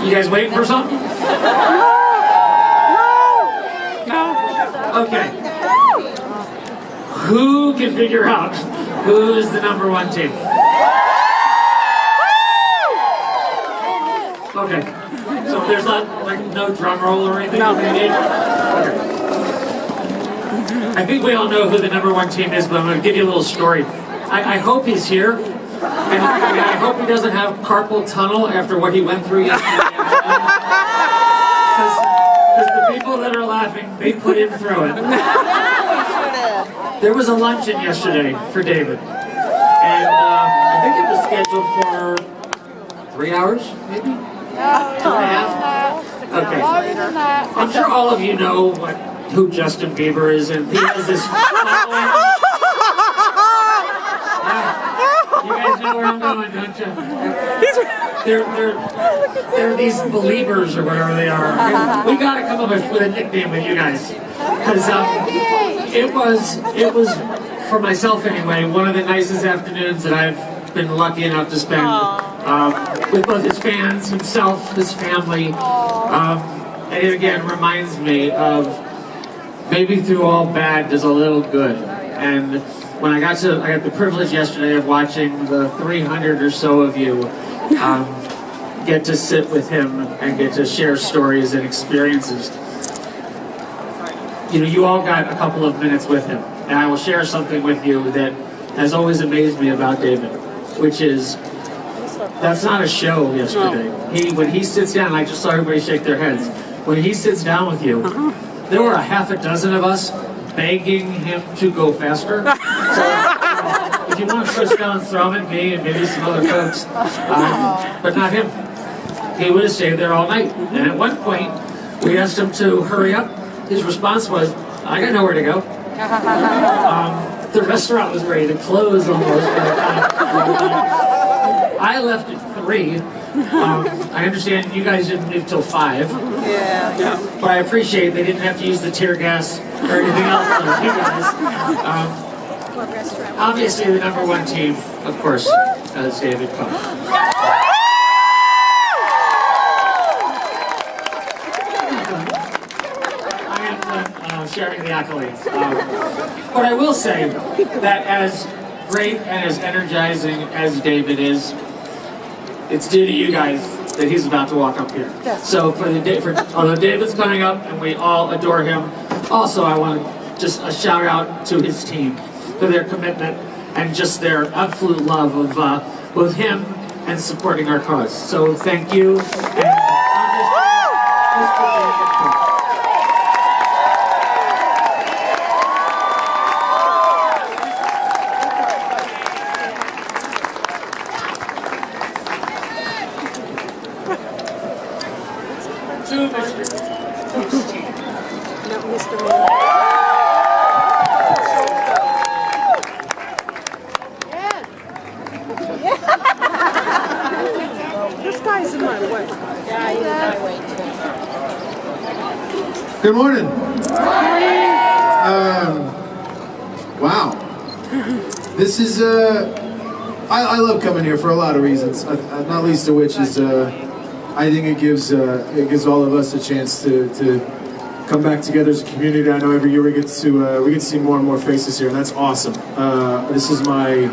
You guys waiting for something? No. Okay. Who can figure out who is the number one team? Okay. So there's not like no drum roll or anything? No. Okay. I think we all know who the number one team is, but I'm going to give you a little story. I hope he's here, and I hope he doesn't have carpal tunnel after what he went through yesterday. Because the people that are laughing, they put him through it. There was a luncheon yesterday for David, and I think it was scheduled for 3 hours, maybe? 2.5? Okay. I'm sure all of you know who Justin Bieber is, and he has this following. You guys know where I'm going, don't you? They're these believers or whatever they are. We got to come up with a nickname with you guys, because it was for myself anyway, one of the nicest afternoons that I've been lucky enough to spend with both his fans, himself, his family, and it again reminds me of maybe through all bad there's a little good. And when I got the privilege yesterday of watching the 300 or so of you get to sit with him and get to share stories and experiences. You know, you all got a couple of minutes with him, and I will share something with you that has always amazed me about David, which is that's not a show yesterday. When he sits down, I just saw everybody shake their heads. When he sits down with you, there were a half a dozen of us begging him to go faster. So, if you want to push down Thrum and me and maybe some other folks, but not him. He would have stayed there all night. And at one point, we asked him to hurry up. His response was, I got nowhere to go. The restaurant was ready to close almost. I left at 3. I understand you guys didn't leave till 5. Yeah. But I appreciate they didn't have to use the tear gas or anything else for you guys. Obviously, the number one team, of course, is David Coe. I am done sharing the accolades. But I will say that as great and as energizing as David is, it's due to you guys that he's about to walk up here. So although David's coming up and we all adore him, also I want just a shout out to his team for their commitment and just their absolute love of both him and supporting our cause. So thank you. And to Mr. No, Mr. This guy's in my way. Yeah, he's in my way too. Good morning. Wow. This is, I love coming here for a lot of reasons, not least of which is, I think it gives all of us a chance to come back together as a community. I know every year we get to see more and more faces here, and that's awesome. This is my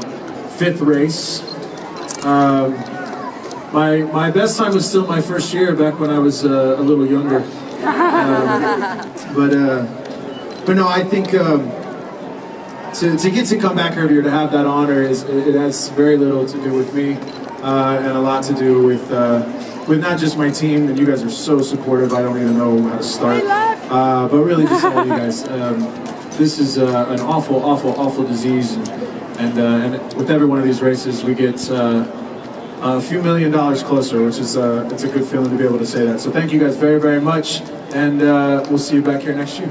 5th race. My best time was still my first year, back when I was a little younger. But no, I think to get to come back every year, to have that honor, it has very little to do with me, and a lot to do with not just my team, and you guys are so supportive. I don't even know how to start, but really just all you guys. This is an awful, awful, awful disease, and with every one of these races, we get a few $1 million closer, which is it's a good feeling to be able to say that. So thank you guys very, very much, and we'll see you back here next year.